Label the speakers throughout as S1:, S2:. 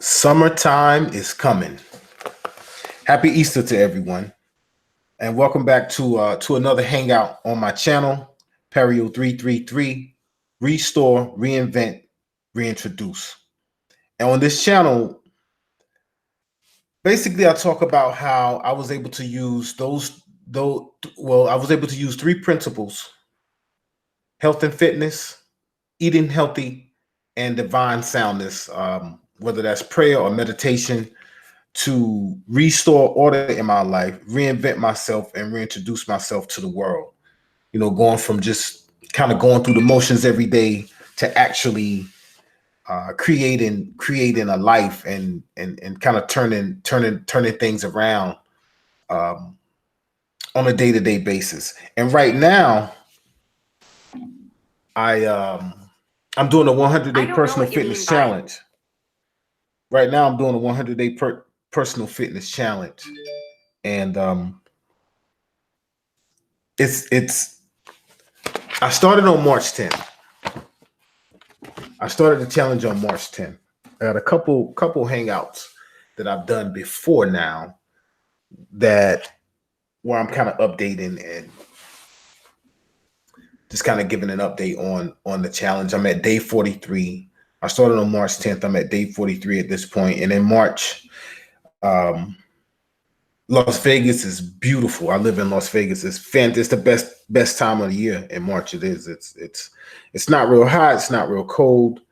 S1: Summertime is coming. Happy Easter to everyone, and welcome back to another hangout on my channel, Perio 333. Restore, reinvent, reintroduce. And on this channel, basically, I talk about how I was able to use those. Well, I was able to use three principles: health and fitness, eating healthy, and divine soundness. Whether that's prayer or meditation, to restore order in my life, reinvent myself, and reintroduce myself to the world. Going from just kind of going through the motions every day to actually creating a life and kind of turning things around um, on a day to day basis. And right now, I I'm doing a 100-day
S2: I don't know
S1: personal
S2: what you
S1: fitness
S2: mean by
S1: challenge. Right now, I'm doing a 100-day personal fitness challenge, and it's I started on March 10th. I started the challenge on March 10th. I had a couple hangouts that I've done before now that where I'm kind of updating and just kind of giving an update on the challenge. I'm at day 43. I started on March 10th. I'm at day 43 at this point. And in March, Las Vegas is beautiful. I live in Las Vegas. It's fantastic. It's the best time of the year in March. It is. It's not real hot. It's not real cold.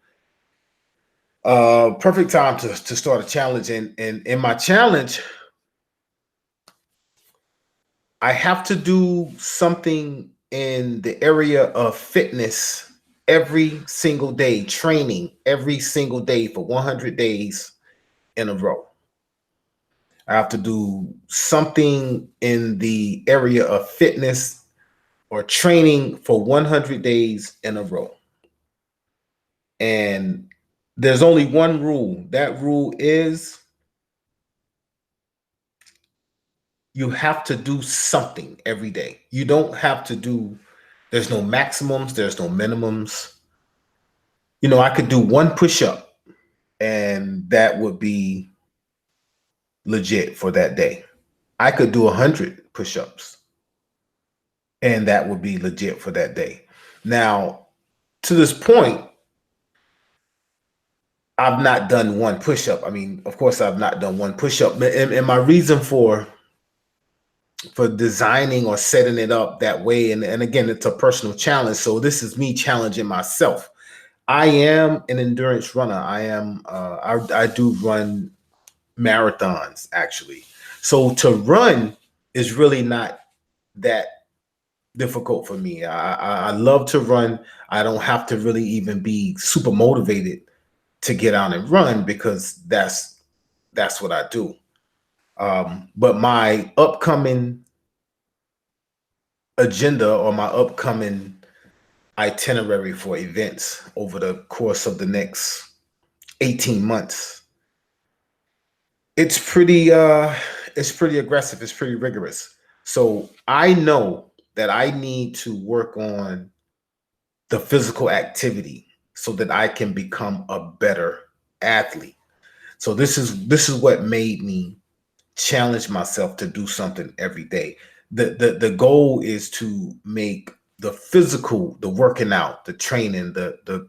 S1: Perfect time to start a challenge. And in my challenge, I have to do something in the area of fitness every single day, training every single day for 100 days in a row. I have to do something in the area of fitness or training for 100 days in a row. And there's only one rule. That rule is you have to do something every day. You don't have to do, there's no maximums, there's no minimums. I could do one push up and that would be legit for that day. I could do 100 push ups and that would be legit for that day. Now, to this point, I've not done one push up. I mean, of course, I've not done one push up. And my reason for designing or setting it up that way, and again, it's a personal challenge. So this is me challenging myself. I am an endurance runner. I do run marathons actually. So to run is really not that difficult for me. I love to run. I don't have to really even be super motivated to get out and run because that's what I do. But my upcoming agenda or my upcoming itinerary for events over the course of the next 18 months, it's pretty aggressive, it's pretty rigorous. So I know that I need to work on the physical activity so that I can become a better athlete. So this is what made me challenge myself to do something every day. The goal is to make the physical, the working out, the training, the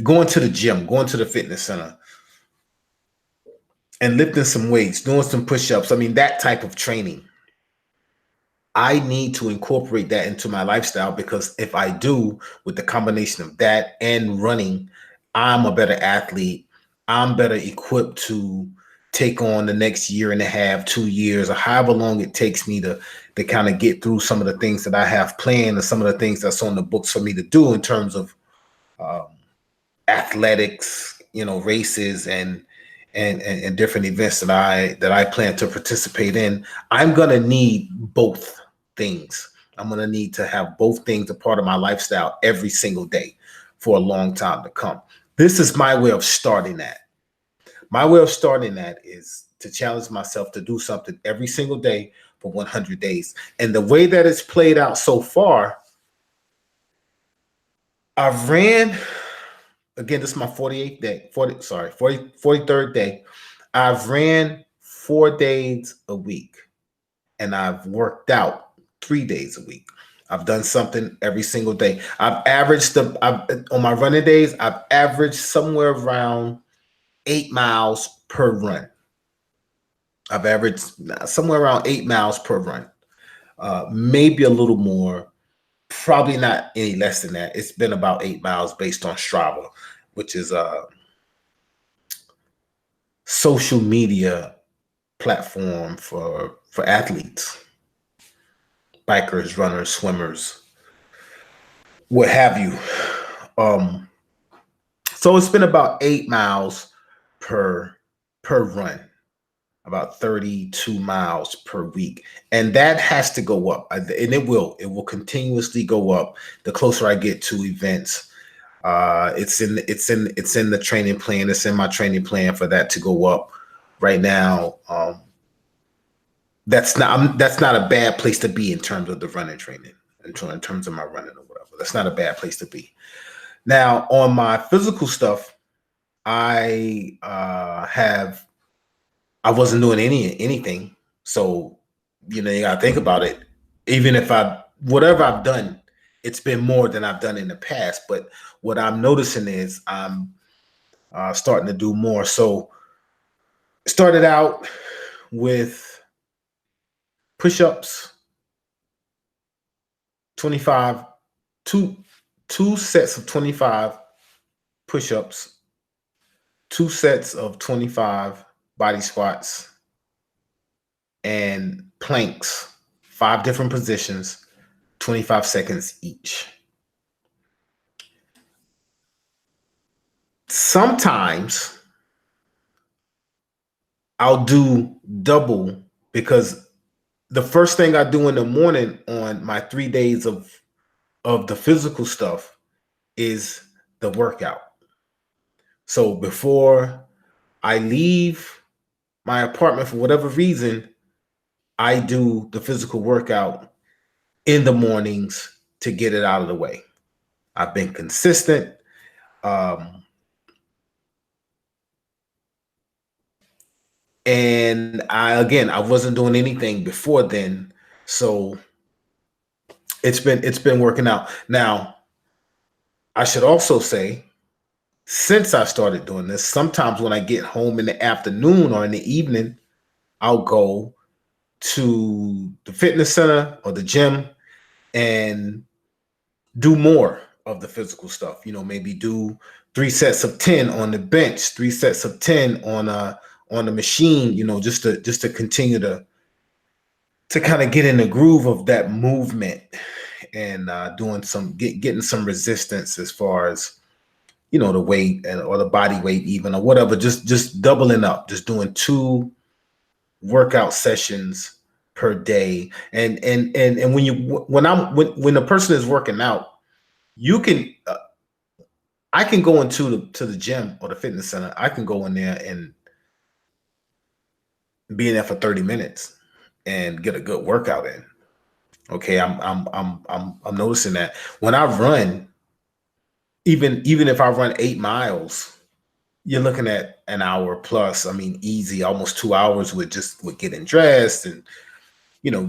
S1: going to the gym, going to the fitness center, and lifting some weights, doing some push-ups. I mean, that type of training. I need to incorporate that into my lifestyle because if I do, with the combination of that and running, I'm a better athlete. I'm better equipped to take on the next year and a half, 2 years, or however long it takes me to kind of get through some of the things that I have planned and some of the things that's on the books for me to do in terms of um, athletics, races and different events that I plan to participate in. I'm gonna need both things. I'm gonna need to have both things a part of my lifestyle every single day for a long time to come. This is my way of starting that. My way of starting that is to challenge myself to do something every single day for 100 days. And the way that it's played out so far, I've ran again, this is my 48th day, 43rd day. I've ran 4 days a week and I've worked out 3 days a week. I've done something every single day. On my running days, I've averaged somewhere around 8 miles per run. I've averaged somewhere around 8 miles per run. Maybe a little more, probably not any less than that. It's been about 8 miles based on Strava, which is a social media platform for athletes, bikers, runners, swimmers, what have you. So it's been about 8 miles per run, about 32 miles per week, and that has to go up, and it will continuously go up the closer I get to events. It's in the training plan. It's in my training plan for that to go up. Right now, that's not a bad place to be in terms of the running training, in terms of my running or whatever. That's not a bad place to be. Now, on my physical stuff, I wasn't doing anything. So, you gotta think about it. Even if whatever I've done, it's been more than I've done in the past. But what I'm noticing is I'm starting to do more. So, started out with push-ups, 25, two sets of 25 push-ups, 2 sets of 25 body squats, and planks, 5 different positions, 25 seconds each. Sometimes I'll do double, because the first thing I do in the morning on my 3 days of the physical stuff is the workout. So before I leave my apartment for whatever reason, I do the physical workout in the mornings to get it out of the way. I've been consistent. And I wasn't doing anything before then, so it's been working out. Now, I should also say, since I started doing this, sometimes when I get home in the afternoon or in the evening, I'll go to the fitness center or the gym and do more of the physical stuff. Maybe do 3 sets of 10 on the bench, 3 sets of 10 on the machine, just to continue to kind of get in the groove of that movement, and getting some resistance as far as the weight or the body weight, even, or whatever. Just doubling up, just doing 2 workout sessions per day. And when the person is working out, you can I can go into the gym or the fitness center. I can go in there and be in there for 30 minutes and get a good workout in. Okay, I'm noticing that when I run, even if I run 8 miles, you're looking at an hour plus. I mean, easy, almost 2 hours with getting dressed and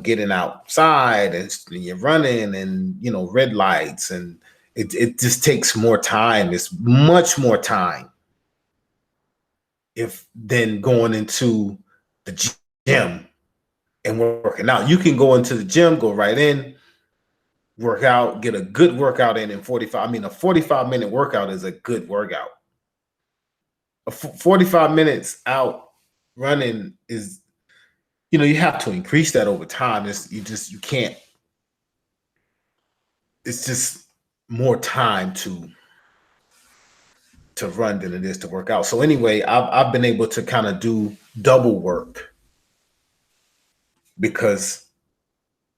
S1: getting outside, and you're running, and red lights, and it just takes more time. It's much more time than going into the gym and working out. You can go into the gym, go right in, work out, get a good workout in 45. I mean, a 45-minute workout is a good workout. 45 minutes out running is, you have to increase that over time. You can't. It's just more time to run than it is to work out. So anyway, I've been able to kind of do double work, because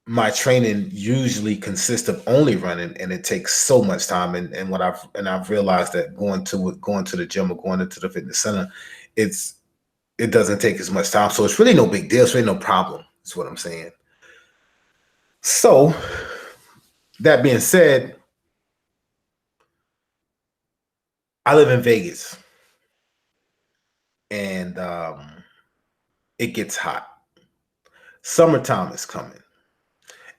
S1: my training usually consists of only running, and it takes so much time. And I've realized that going to the gym or going into the fitness center, it doesn't take as much time. So it's really no big deal. It's really no problem. Is what I'm saying. So that being said, I live in Vegas, and it gets hot. Summertime is coming,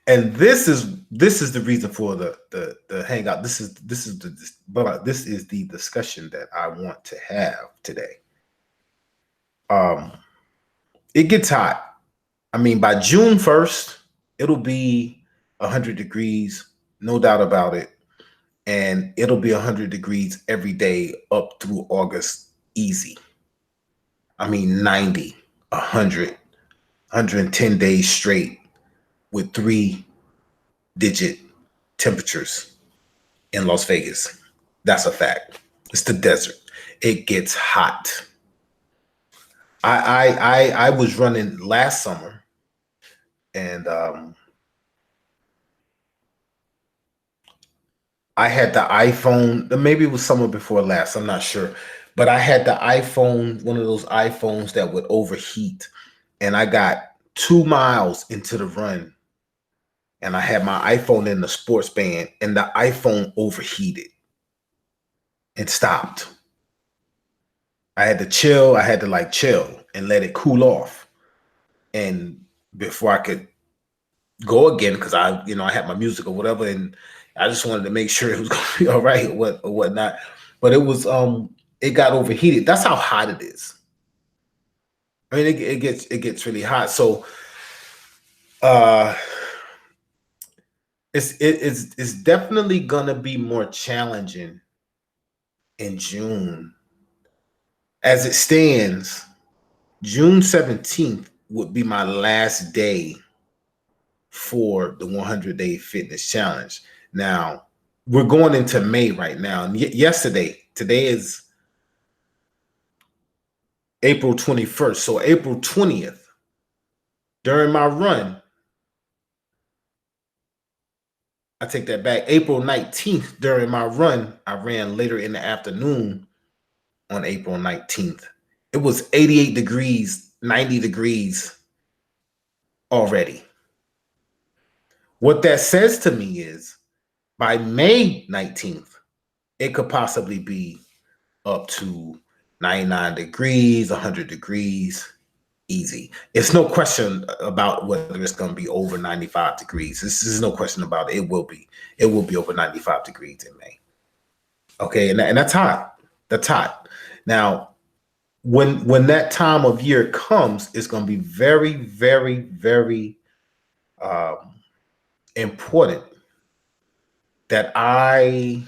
S1: and this is the reason for the hangout. This is the discussion that I want to have today. Um, it gets hot. I mean, by June 1st, it'll be 100 degrees, no doubt about it. And it'll be 100 degrees every day up through August, easy. I mean, 90, 100, 110 days straight with 3-digit temperatures in Las Vegas. That's a fact. It's the desert. It gets hot. I was running last summer, and I had the iPhone. Maybe it was summer before last. I'm not sure, but I had the iPhone, one of those iPhones that would overheat, and I got 2 miles into the run, and I had my iPhone in the sports band, and the iPhone overheated and stopped. I had to chill. I had to like chill and let it cool off, and before I could go again, because I had my music or whatever, and I just wanted to make sure it was going to be all right or whatnot. But it got overheated. That's how hot it is. I mean, it gets really hot. So it's definitely gonna be more challenging in June. As it stands, June 17th would be my last day for the 100-day fitness challenge. Now, we're going into May right now. And today is April 21st. So April 20th, during my run, I take that back. April 19th, during my run, I ran later in the afternoon on April 19th. It was 88 degrees, 90 degrees already. What that says to me is by May 19th, it could possibly be up to 99 degrees, 100 degrees, easy. It's no question about whether it's going to be over 95 degrees. This is no question about it. It will be. It will be over 95 degrees in May. Okay, and that's hot. That's hot. Now, when that time of year comes, it's going to be very, very, very important that I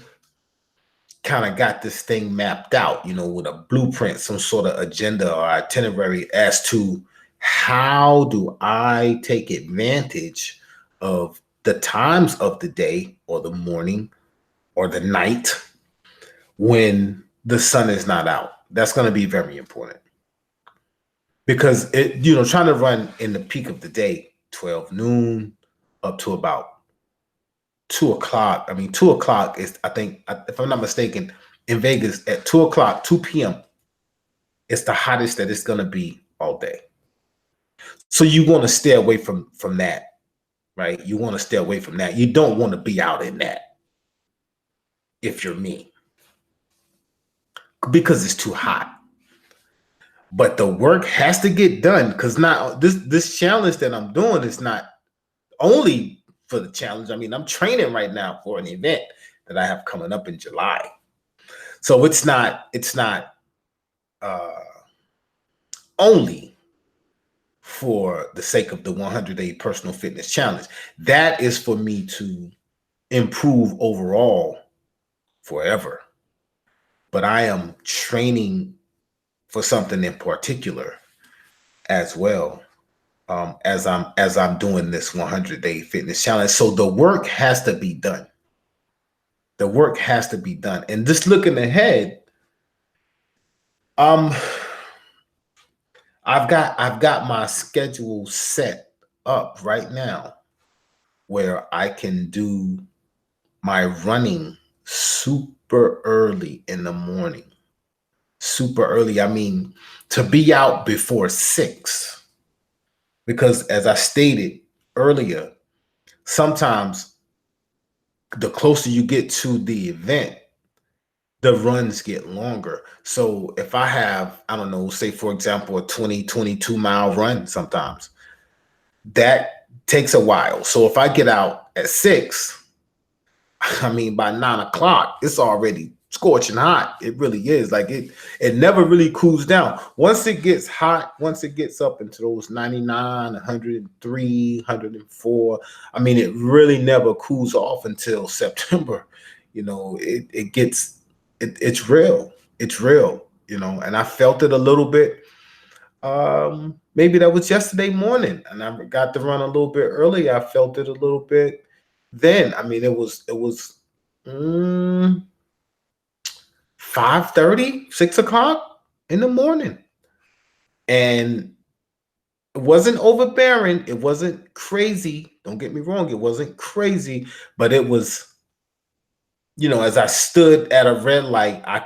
S1: kind of got this thing mapped out, with a blueprint, some sort of agenda or itinerary as to how do I take advantage of the times of the day or the morning or the night when the sun is not out. That's going to be very important because trying to run in the peak of the day, 12 noon up to about 2 o'clock. I mean, 2 o'clock is, I think, if I'm not mistaken, in Vegas at 2 o'clock, 2 p.m., it's the hottest that it's going to be all day. So you want to stay away from that, right? You want to stay away from that. You don't want to be out in that if you're me, because it's too hot. But the work has to get done, because now this challenge that I'm doing is not only for the challenge. I mean, I'm training right now for an event that I have coming up in July. So it's not only for the sake of the 100-day personal fitness challenge. That is for me to improve overall forever. But I am training for something in particular as well, as I'm doing this 100-day fitness challenge. So the work has to be done. The work has to be done. And just looking ahead, I've got my schedule set up right now where I can do my running super early in the morning. Super early. I mean, to be out before 6. Because as I stated earlier, sometimes the closer you get to the event, the runs get longer. So if I have, I don't know, say for example, a 22 mile run sometimes, that takes a while. So if I get out at 6, I mean, by 9 o'clock, it's already scorching hot. It really is. Like it never really cools down. Once it gets hot, once it gets up into those 99, 103, 104, I mean, it really never cools off until September. It's real. It's real, and I felt it a little bit. Maybe that was yesterday morning, and I got to run a little bit early. I felt it a little bit then. I mean, it was 5:30, 6 o'clock in the morning, and it wasn't overbearing. It wasn't crazy. Don't get me wrong. It wasn't crazy, but it was. As I stood at a red light, I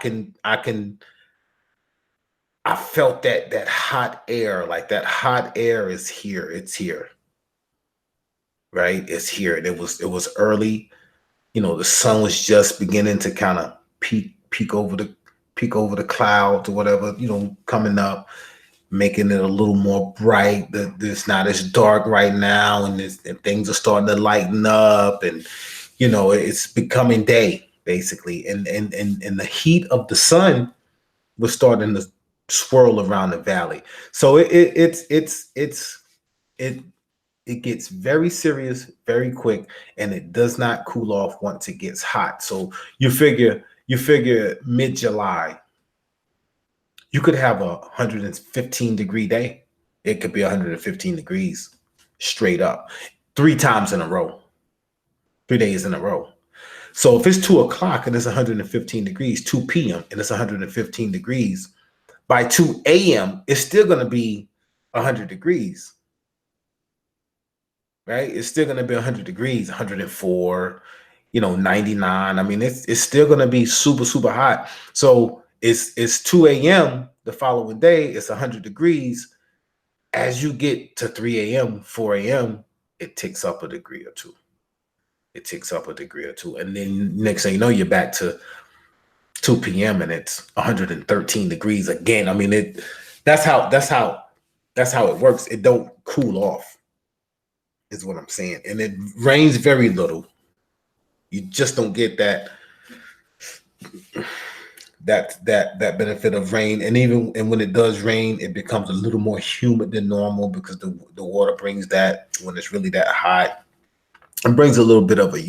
S1: felt that hot air, like that hot air is here. It's here. Right? It's here. And it was early. The sun was just beginning to kind of peek over the clouds or whatever, coming up, making it a little more bright. It's not as dark right now, and things are starting to lighten up, and it's becoming day basically, and the heat of the sun was starting to swirl around the valley. So it gets very serious very quick, and it does not cool off once it gets hot. So you figure mid-July, you could have a 115-degree day. It could be 115 degrees straight up 3 times in a row, 3 days in a row. So if it's 2 o'clock and it's 115 degrees, 2 p.m. and it's 115 degrees, by 2 a.m., it's still going to be 100 degrees, right? It's still going to be 100 degrees, 104, 99. I mean, it's still going to be super, super hot. So it's 2 a.m. the following day, it's 100 degrees. As you get to 3 a.m., 4 a.m., it ticks up a degree or two. And then next thing you know, you're back to 2 p.m. and it's 113 degrees again. I mean, that's how it works. It don't cool off, is what I'm saying. And it rains very little. You just don't get that benefit of rain. And when it does rain, it becomes a little more humid than normal, because the water brings that, when it's really that hot, it brings a little bit of a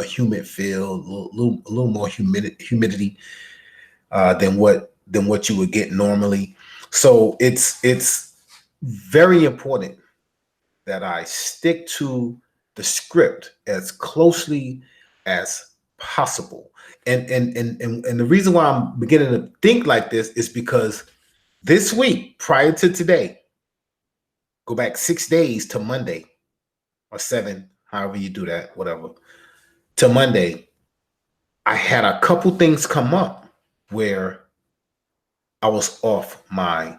S1: humid feel, a little more humidity than what you would get normally. So it's very important that I stick to the script as closely as possible. And the reason why I'm beginning to think like this is because this week, prior to today, go back 6 days to Monday, or 7, however you do that, whatever, to Monday, I had a couple things come up where I was off my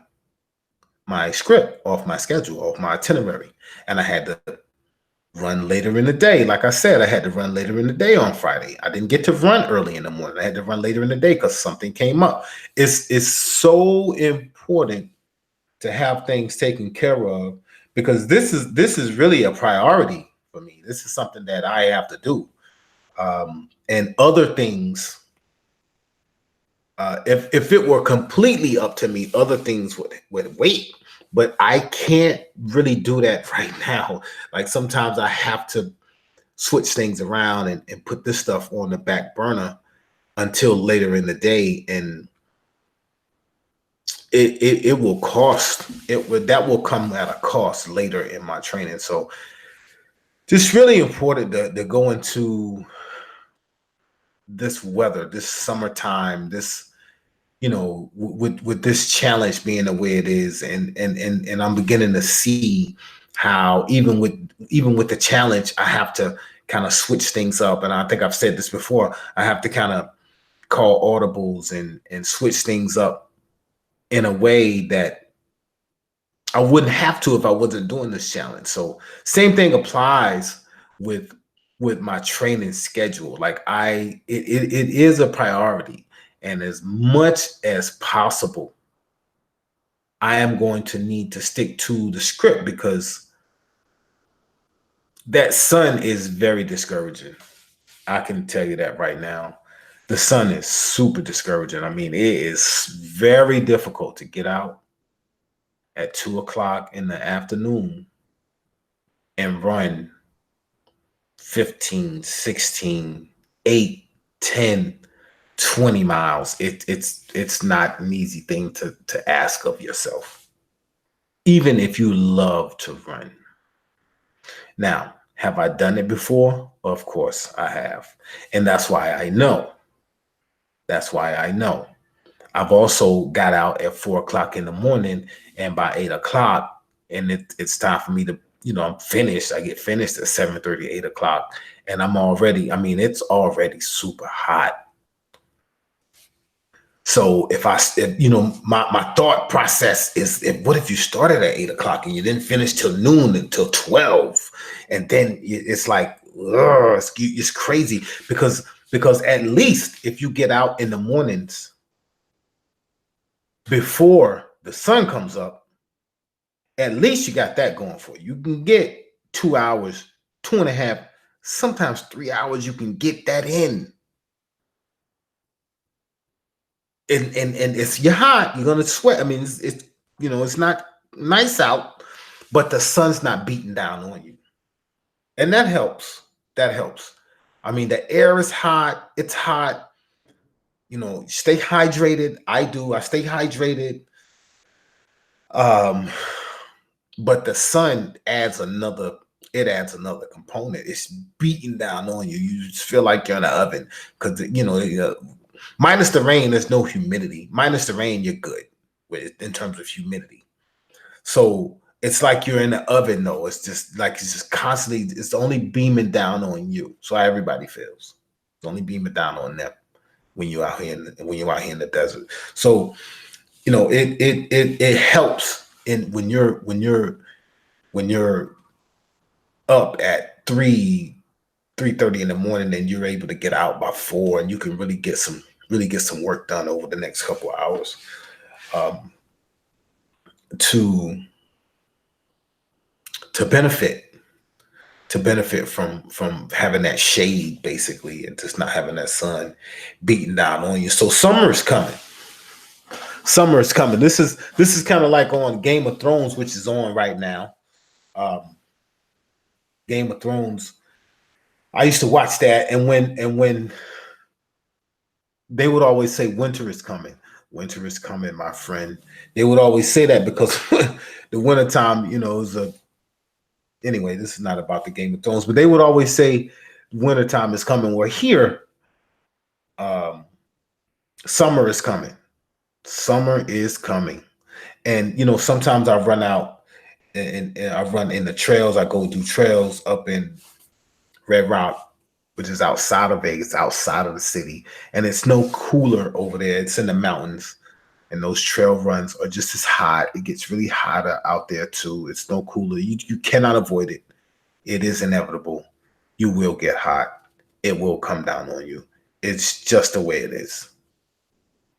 S1: script, off my schedule, off my itinerary, and I had to run later in the day. Like I said, I had to run later in the day on Friday. I didn't get to run early in the morning. I had to run later in the day because something came up. It's so important to have things taken care of, because this is really a priority for me. This is something that I have to do. And other things, if it were completely up to me, other things would wait. But I can't really do that right now. Like, sometimes I have to switch things around and put this stuff on the back burner until later in the day, and it will cost. That will come at a cost later in my training. So just really important to go into this weather, this summertime, this, with this challenge being the way it is, and I'm beginning to see how even with the challenge, I have to kind of switch things up. And I think I've said this before, I have to kind of call audibles and switch things up in a way that I wouldn't have to if I wasn't doing this challenge. So same thing applies with my training schedule. Like it is a priority, And as much as possible, I am going to need to stick to the script because that sun is very discouraging. I can tell you that right now. The sun is super discouraging. I mean, it is very difficult to get out at 2 o'clock in the afternoon and run 15, 16, 8, 10, 20 miles. It's not an easy thing to ask of yourself, even if you love to run. Now, have I done it before? Of course I have. And that's why I know. That's why I know. I've also got out at 4 o'clock in the morning, and by 8 o'clock, and it's time for me to, I'm finished. I get finished at 7:30, 8 o'clock, and I'm already, I mean, it's already super hot. So if my thought process is, what if you started at 8 o'clock and you didn't finish till noon until 12, and then it's like, ugh, it's crazy because at least if you get out in the mornings before the sun comes up, at least you got that going for you. You can get 2 hours, 2.5, sometimes 3 hours. You can get that in. And it's, you're hot, you're gonna sweat. I mean, it's not nice out, but the sun's not beating down on you, and that helps. That helps. I mean, the air is hot. It's hot. Stay hydrated. I stay hydrated. But the sun adds another. It adds another component. It's beating down on you. You just feel like you're in an oven because minus the rain, there's no humidity. Minus the rain, you're good in terms of humidity. So it's like you're in the oven, though. It's just constantly, it's only beaming down on you. So everybody feels. It's only beaming down on them when you're out here in the desert. So, it helps when you're up at 3:30 in the morning, and you're able to get out by 4, and you can really get some work done over the next couple of hours, to benefit from having that shade, basically, and just not having that sun beating down on you. So summer is coming. This is kind of like on Game of Thrones, which is on right now. Game of Thrones, I used to watch that, and when they would always say winter is coming, my friend. They would always say that because the wintertime, is anyway, this is not about the Game of Thrones, but they would always say wintertime is coming. We're here. Summer is coming. Summer is coming. And, sometimes I run out and I run in the trails. I go do trails up in Red Rock, which is outside of Vegas, outside of the city. And it's no cooler over there. It's in the mountains. And those trail runs are just as hot. It gets really hotter out there too. It's no cooler. You cannot avoid it. It is inevitable. You will get hot. It will come down on you. It's just the way it is.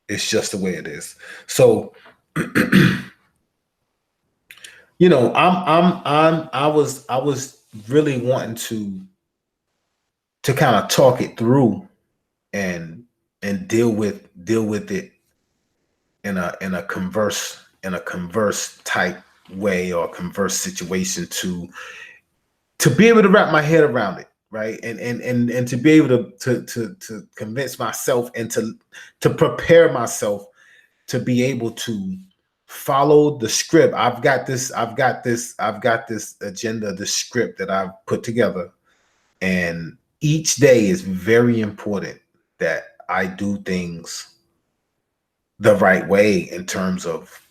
S1: It's just the way it is. So, I was really wanting to kind of talk it through and deal with it in a converse type way, or converse situation, to be able to wrap my head around it, right? And to be able to convince myself and to prepare myself to be able to follow the script. I've got this agenda, the script that I've put together, and each day is very important that I do things the right way in terms of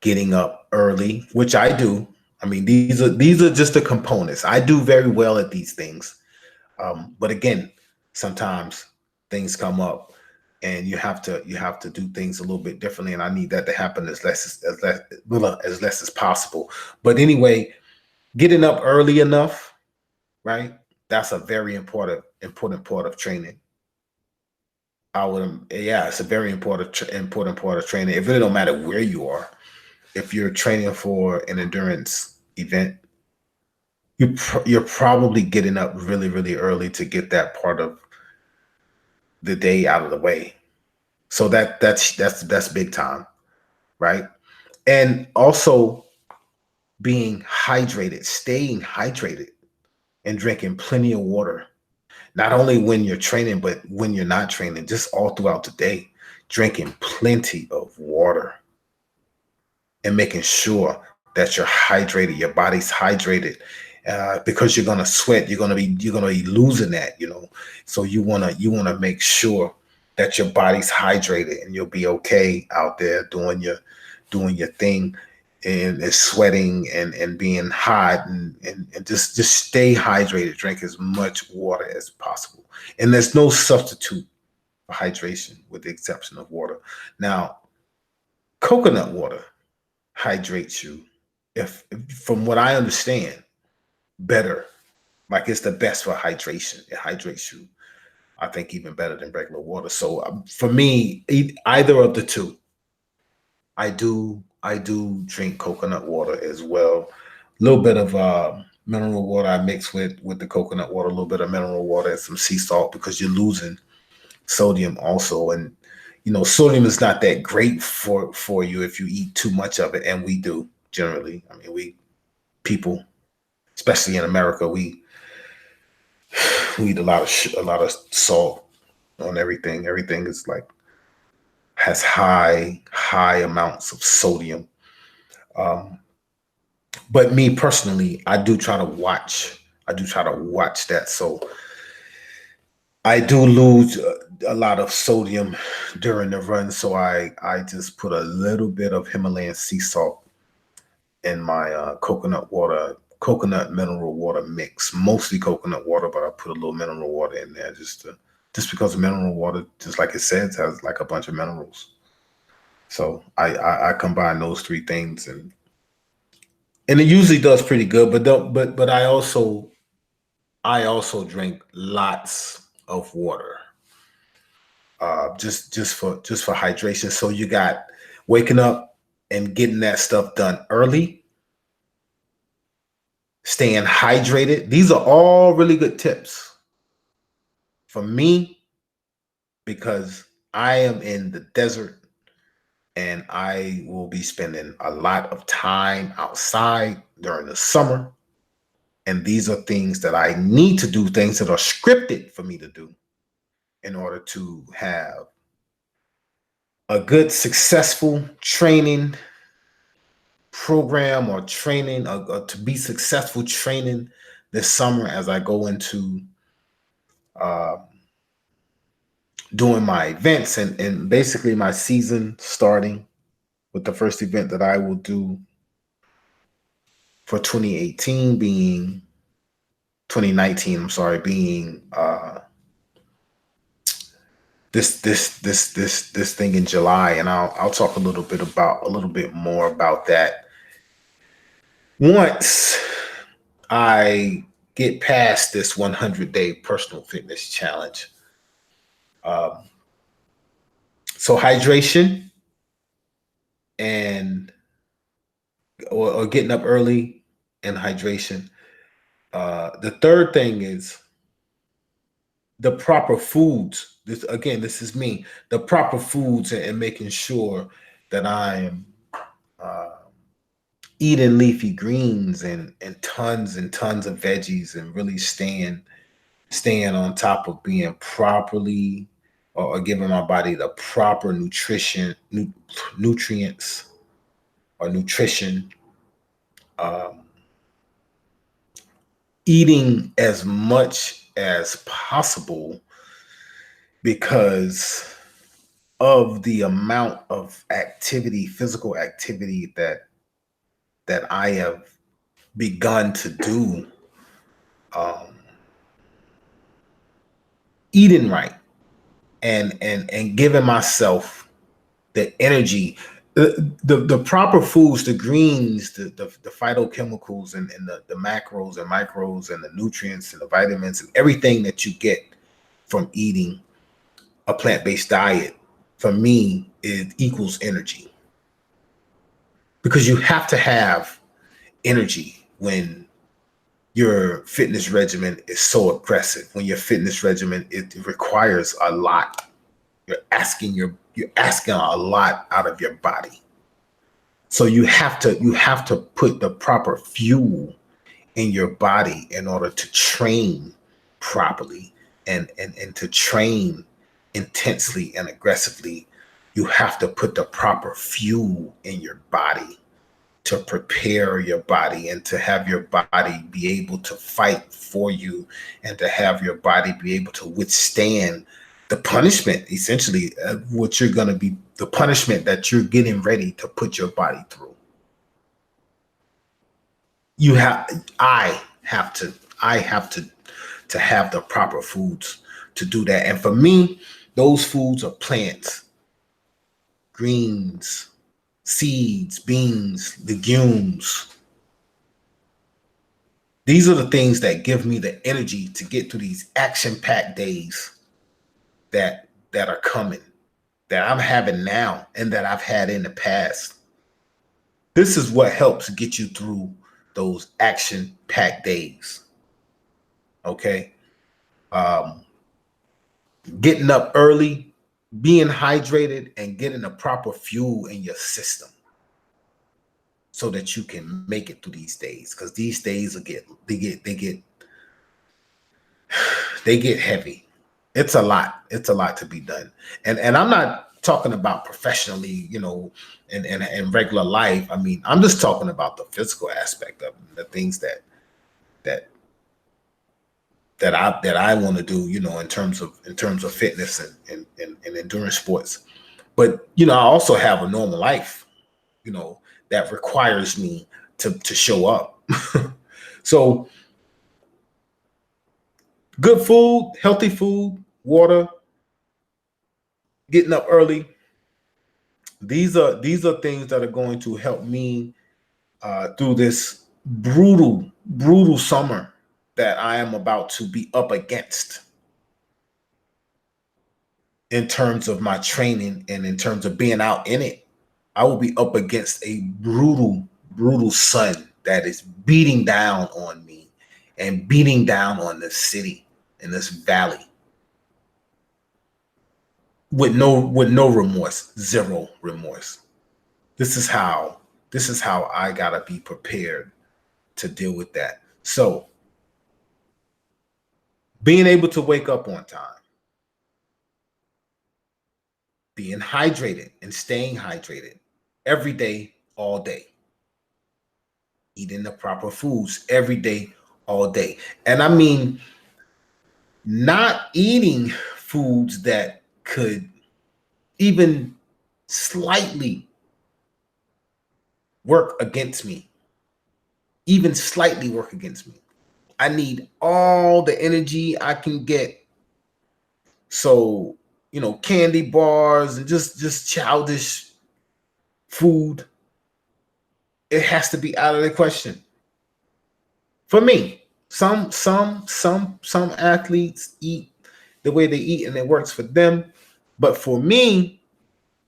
S1: getting up early, which I do. I mean, these are just the components. I do very well at these things. But again, sometimes things come up and you have to do things a little bit differently. And I need that to happen as less as possible. But anyway, getting up early enough, right? That's a very important part of training. I would, yeah, it's a very important part of training. It really don't matter where you are. If you're training for an endurance event, you're probably getting up really, really early to get that part of the day out of the way. So that's big time, right? And also being hydrated, staying hydrated, and drinking plenty of water. Not only when you're training, but when you're not training, just all throughout the day, drinking plenty of water and making sure that you're hydrated, your body's hydrated, because you're gonna sweat, you're gonna be losing that, So you wanna make sure that your body's hydrated and you'll be okay out there doing your thing and sweating and being hot and just stay hydrated. Drink as much water as possible. And there's no substitute for hydration with the exception of water. Now, coconut water hydrates you, if from what I understand, better. Like it's the best for hydration. It hydrates you, I think, even better than regular water. So for me, either of the two, I do drink coconut water as well. A little bit of mineral water I mix with the coconut water, a little bit of mineral water and some sea salt because you're losing sodium also. And sodium is not that great for you if you eat too much of it, and we do generally. I mean, we people, especially in America, we eat a lot of salt on everything. Everything is like has high amounts of sodium. Um, but me personally, I do try to watch. I do try to watch that. So I do lose a lot of sodium during the run. So I just put a little bit of Himalayan sea salt in my coconut mineral water mix. Mostly coconut water, but I put a little mineral water in there just because mineral water, just like it says, has like a bunch of minerals. So I combine those three things and it usually does pretty good. But I also drink lots of water, just for hydration. So you got waking up and getting that stuff done early, staying hydrated. These are all really good tips for me because I am in the desert and I will be spending a lot of time outside during the summer. And these are things that I need to do, things that are scripted for me to do in order to have a good, successful training program or training, to be successful training this summer as I go into uh, doing my events and basically my season starting with the first event that I will do for 2018 being 2019, I'm sorry, being this thing in July, and I'll talk a little bit more about that once I get past this 100-day personal fitness challenge. Um, so hydration and or getting up early and hydration. The third thing is the proper foods. This is me. The proper foods and making sure that I am uh, eating leafy greens and tons of veggies and really staying on top of being properly or giving my body the proper nutrients or nutrition. Um, Eating as much as possible because of the amount of activity, physical activity that I have begun to do. Um, Eating right and giving myself the energy, the proper foods, the greens, the phytochemicals and the macros and micros and the nutrients and the vitamins and everything that you get from eating a plant-based diet for me, it equals energy, because you have to have energy when your fitness regimen is so aggressive. When your fitness regimen, it requires a lot. You're asking a lot out of your body. So you have to put the proper fuel in your body in order to train properly, and to train intensely and aggressively. You have to put the proper fuel in your body to prepare your body, and to have your body be able to fight for you, and to have your body be able to withstand the punishment, essentially, what you're going to be, the punishment that you're getting ready to put your body through. I have to have the proper foods to do that. And for me, those foods are plants, greens, seeds, beans, legumes. These are the things that give me the energy to get through these action-packed days that are coming, that I'm having now, and that I've had in the past. This is what helps get you through those action-packed days. Okay. Getting up early, being hydrated, and getting the proper fuel in your system so that you can make it through these days. Because these days they get heavy. It's a lot. It's a lot to be done. And I'm not talking about professionally, in regular life. I mean, I'm just talking about the physical aspect of it, the things that I want to do, in terms of fitness and endurance sports. But I also have a normal life, that requires me to show up. So good food, healthy food, water, getting up early. These are things that are going to help me through this brutal summer that I am about to be up against, in terms of my training and in terms of being out in it. I will be up against a brutal sun that is beating down on me and beating down on this city and this valley with no remorse, zero remorse. This is how I gotta be prepared to deal with that. So being able to wake up on time, being hydrated and staying hydrated every day, all day, eating the proper foods every day, all day. And I mean, not eating foods that could even slightly work against me, I need all the energy I can get. So, candy bars and just childish food, it has to be out of the question. For me, some athletes eat the way they eat and it works for them. But for me,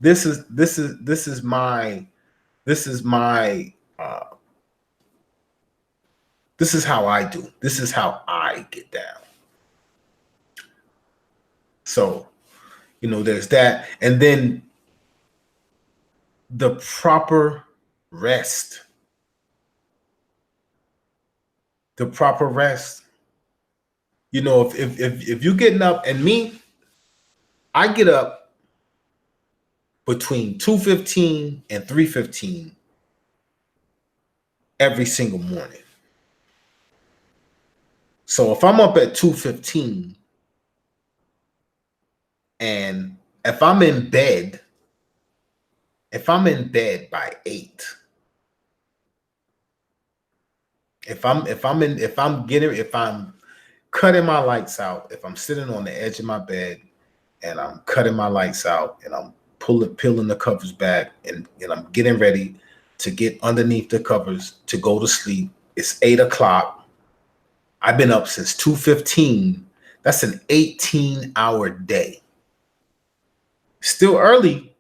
S1: this is my this is how I do. This is how I get down. So, there's that. And then the proper rest. If you're getting up, and me, I get up between 2:15 and 3:15 every single morning. So if I'm up at 2:15, and if I'm in bed by 8, if I'm cutting my lights out, if I'm sitting on the edge of my bed and I'm cutting my lights out and I'm peeling the covers back and I'm getting ready to get underneath the covers to go to sleep, it's 8 o'clock. I've been up since 2:15. That's an 18-hour day. Still early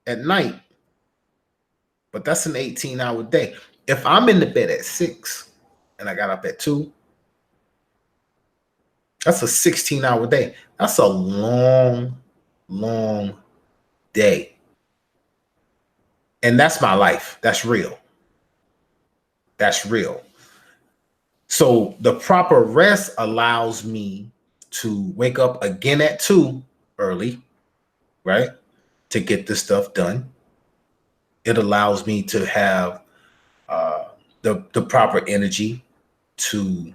S1: at night, but that's an 18-hour day. If I'm in the bed at 6 and I got up at 2, that's a 16-hour day. That's a long, long day. And that's my life. That's real. That's real. So the proper rest allows me to wake up again at 2 early, right? To get this stuff done. It allows me to have the proper energy to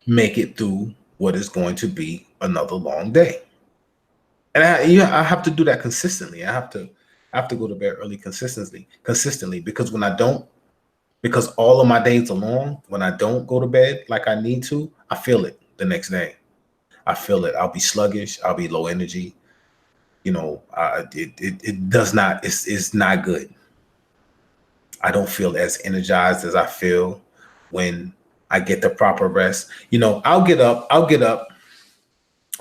S1: make it through what is going to be another long day. And I have to do that consistently. I have to go to bed early consistently, because when I don't, because all of my days are long, when I don't go to bed like I need to, I feel it the next day. I feel it. I'll be sluggish. I'll be low energy. It does not. It's not good. I don't feel as energized as I feel when I get the proper rest. I'll get up.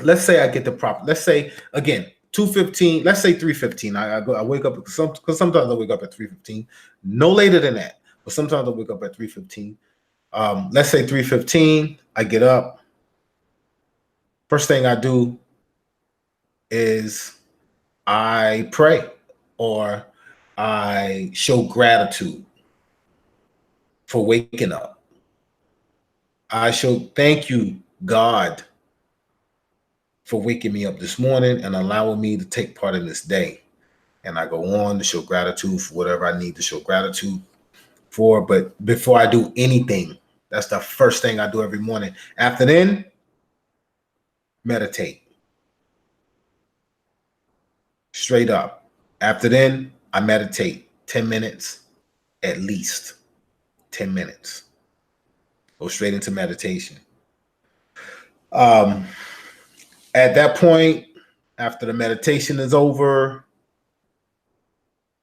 S1: Let's say I get the proper. Let's say again 2:15. Let's say 3:15. I wake up because sometimes I wake up at 3:15. No later than that, but sometimes I wake up at 3:15. Let's say 3:15. I get up. First thing I do is I pray, or I show gratitude for waking up. I show thank you, God, for waking me up this morning and allowing me to take part in this day. And I go on to show gratitude for whatever I need to show gratitude for. But before I do anything, that's the first thing I do every morning. After then, meditate. Straight up. After then, I meditate 10 minutes, at least 10 minutes. Go straight into meditation. At that point, after the meditation is over,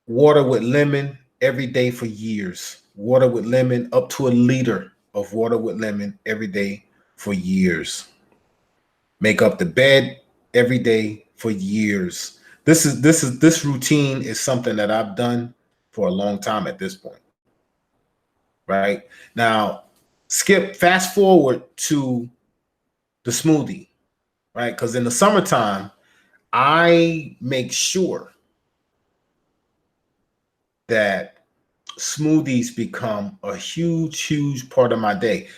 S1: water with lemon every day for years. Water with lemon, up to a liter of water with lemon every day for years. Make up the bed every day for years. This routine is something that I've done for a long time at this point. Right? Now, fast forward to the smoothie, right? Because in the summertime, I make sure that smoothies become a huge part of my day.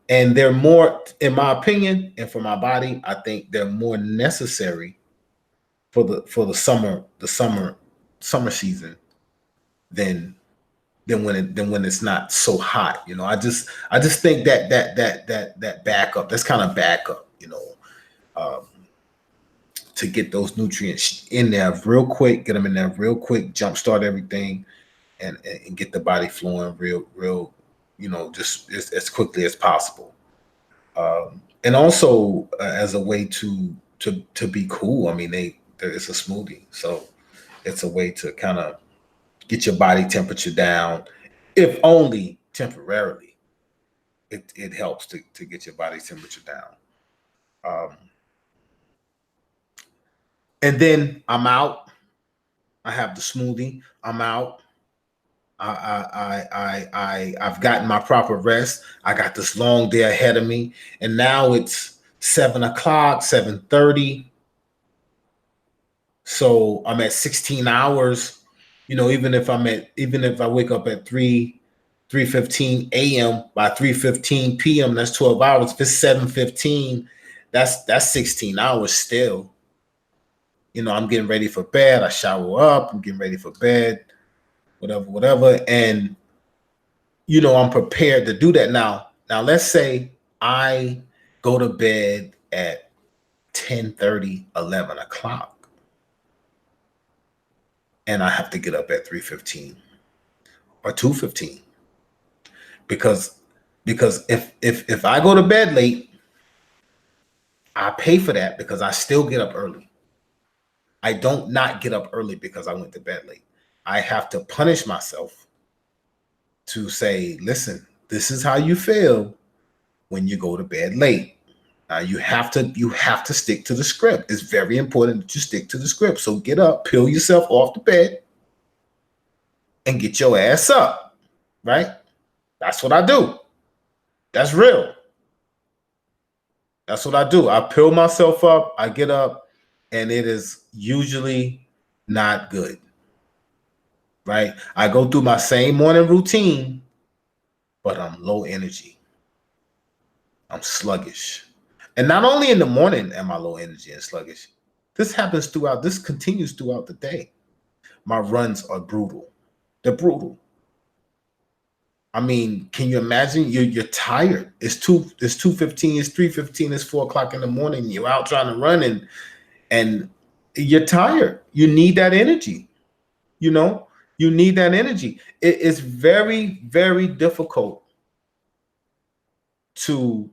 S1: And they're more, in my opinion, and for my body, I think they're more necessary for the summer season than when it's not so hot. I just think that backup, that's kind of backup, to get those nutrients in there real quick, get them in there real quick, jumpstart everything, and get the body flowing real, just as quickly as possible. And also as a way to be cool. I mean, it's a smoothie, so it's a way to kind of get your body temperature down, if only temporarily. It helps to get your body temperature down. And then I'm out. I have the smoothie. I'm out. I've gotten my proper rest. I got this long day ahead of me, and now it's 7 o'clock, 7:30. So I'm at 16 hours. Even if I wake up at 3:15 a.m. by 3:15 p.m., that's 12 hours. If it's 7:15, that's 16 hours still. I'm getting ready for bed. I shower up. I'm getting ready for bed. Whatever. And, I'm prepared to do that now. Now, let's say I go to bed at 10:30, 11 o'clock. And I have to get up at 3:15 or 2:15. Because if I go to bed late, I pay for that because I still get up early. I don't not get up early because I went to bed late. I have to punish myself to say, listen, this is how you feel when you go to bed late. You have to stick to the script. It's very important that you stick to the script. So get up, peel yourself off the bed, and get your ass up. Right? That's what I do. That's real. That's what I do. I peel myself up, I get up, and it is usually not good. Right? I go through my same morning routine, but I'm low energy. I'm sluggish. And not only in the morning am I low energy and sluggish. This continues throughout the day. My runs are brutal. They're brutal. I mean, can you imagine? You're tired. It's 2:15, it's 3:15, it's 4 o'clock in the morning. You're out trying to run and you're tired. You need that energy. You need that energy. It's very, very difficult to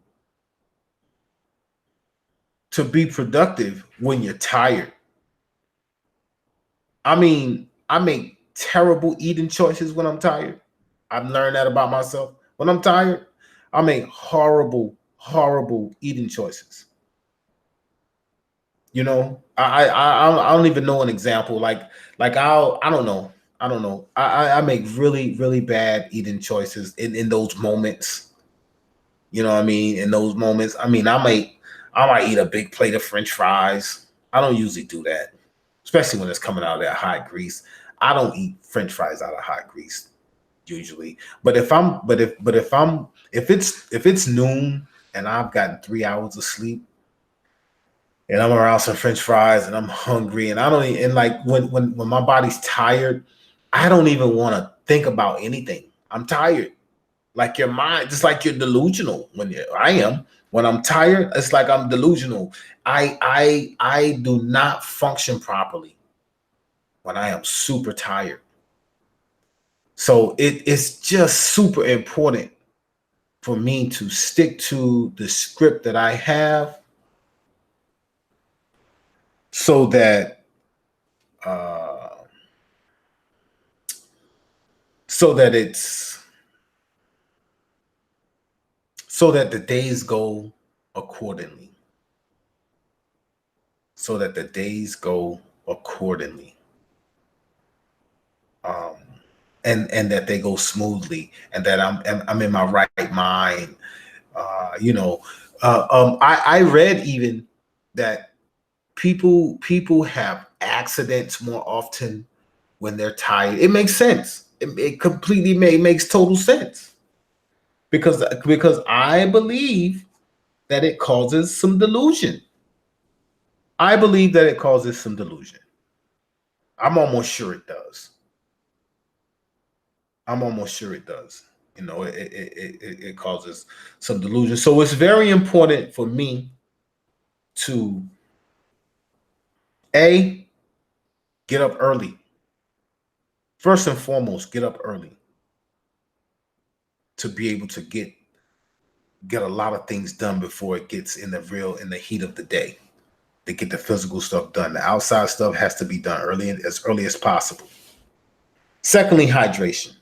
S1: be productive when you're tired. I mean, I make terrible eating choices when I'm tired. I've learned that about myself. When I'm tired, I make horrible, horrible eating choices. I don't even know an example. I don't know. I make really, really bad eating choices in those moments. You know what I mean? In those moments, I mean, I might eat a big plate of French fries. I don't usually do that, especially when it's coming out of that hot grease. I don't eat French fries out of hot grease usually. But if it's noon and I've gotten 3 hours of sleep and I'm around some French fries and I'm hungry and when my body's tired, I don't even want to think about anything. I'm tired. Like your mind, just like you're delusional when I'm tired, it's like I'm delusional. I do not function properly when I am super tired. So it's just super important for me to stick to the script that I have so that the days go accordingly. And that they go smoothly, and that I'm in my right mind. I read even that people have accidents more often when they're tired. It makes sense. It completely makes total sense because I believe that it causes some delusion. I'm almost sure it does. It causes some delusion. So it's very important for me to get up early. First and foremost, get up early to be able to get a lot of things done before it gets in the heat of the day. To get the physical stuff done. The outside stuff has to be done as early as possible. Secondly, hydration.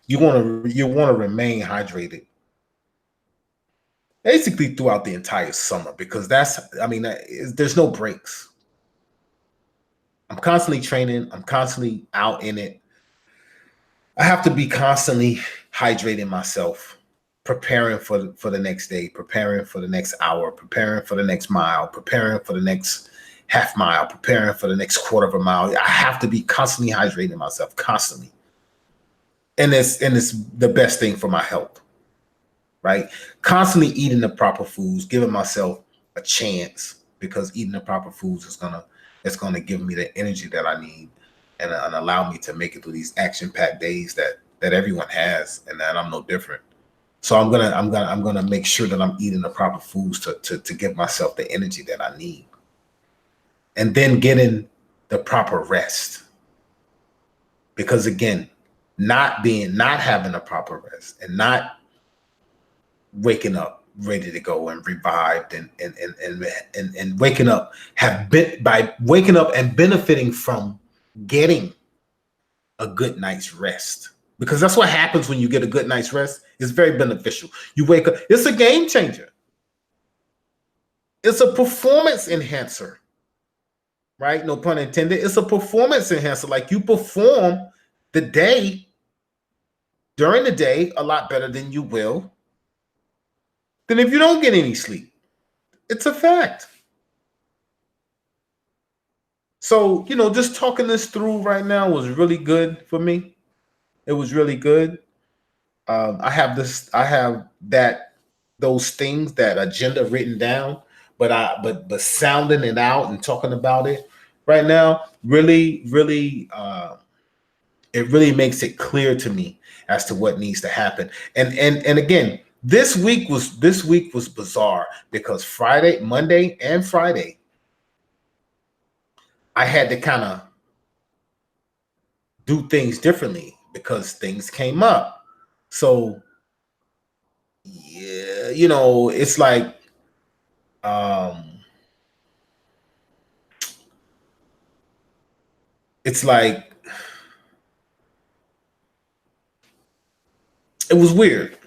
S1: You want to remain hydrated basically throughout the entire summer because there's no breaks. I'm constantly training. I'm constantly out in it. I have to be constantly hydrating myself, preparing for the next day, preparing for the next hour, preparing for the next mile, preparing for the next half mile, preparing for the next quarter of a mile. I have to be constantly hydrating myself, constantly. And it's the best thing for my health, right? Constantly eating the proper foods, giving myself a chance, because eating the proper foods is gonna give me the energy that I need and allow me to make it through these action-packed days that everyone has, and that I'm no different. So I'm gonna make sure that I'm eating the proper foods to give myself the energy that I need, and then getting the proper rest. Because again, not having a proper rest and not waking up ready to go and revived and waking up and benefiting from getting a good night's rest, because that's what happens when you get a good night's rest. It's very beneficial. You wake up, it's a game changer. It's a performance enhancer, right? No pun intended. It's a performance enhancer. Like you perform the day during the day a lot better than you will than if you don't get any sleep. It's a fact. So, just talking this through right now was really good for me. It was really good. I have those things, that agenda written down, but sounding it out and talking about it right now really it really makes it clear to me as to what needs to happen. And again, this week was bizarre because Monday and Friday, I had to kind of do things differently because things came up. So yeah, it's like um it's like it was weird.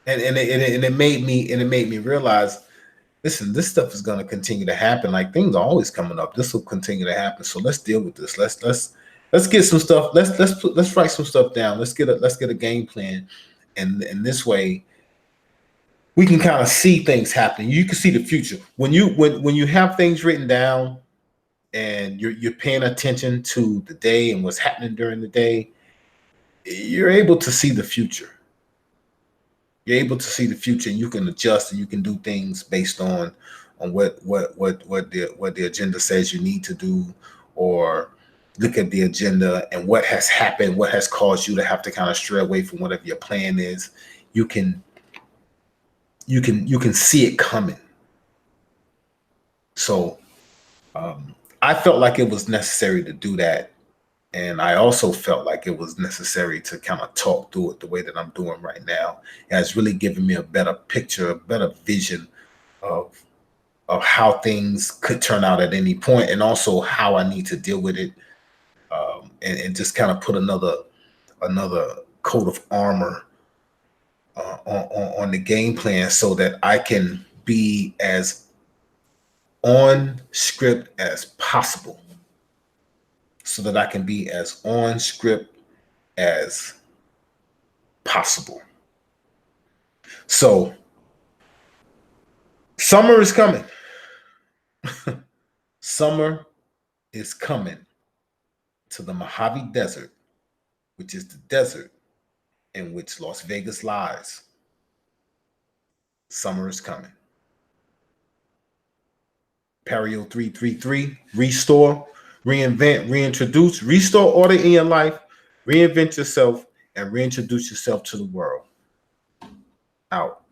S1: And it made me realize, listen, this stuff is going to continue to happen. Like things are always coming up. This will continue to happen. So let's deal with this. Let's get some stuff. Let's write some stuff down. Let's get a game plan, and this way we can kind of see things happening. You can see the future when you have things written down and you're paying attention to the day and what's happening during the day. You're able to see the future. You're able to see the future, and you can adjust and you can do things based on what the agenda says you need to do, or look at the agenda and what has happened, what has caused you to have to kind of stray away from whatever your plan is. You can see it coming. So I felt like it was necessary to do that. And I also felt like it was necessary to kind of talk through it the way that I'm doing right now. And it's really given me a better picture, a better vision of how things could turn out at any point, and also how I need to deal with it, and just kind of put another coat of armor on the game plan so that I can be as on script as possible. So that I can be as on script as possible. So, summer is coming. Summer is coming to the Mojave Desert, which is the desert in which Las Vegas lies. Summer is coming. Perio 333, restore, reinvent, reintroduce, restore order in your life, reinvent yourself, and reintroduce yourself to the world. Out.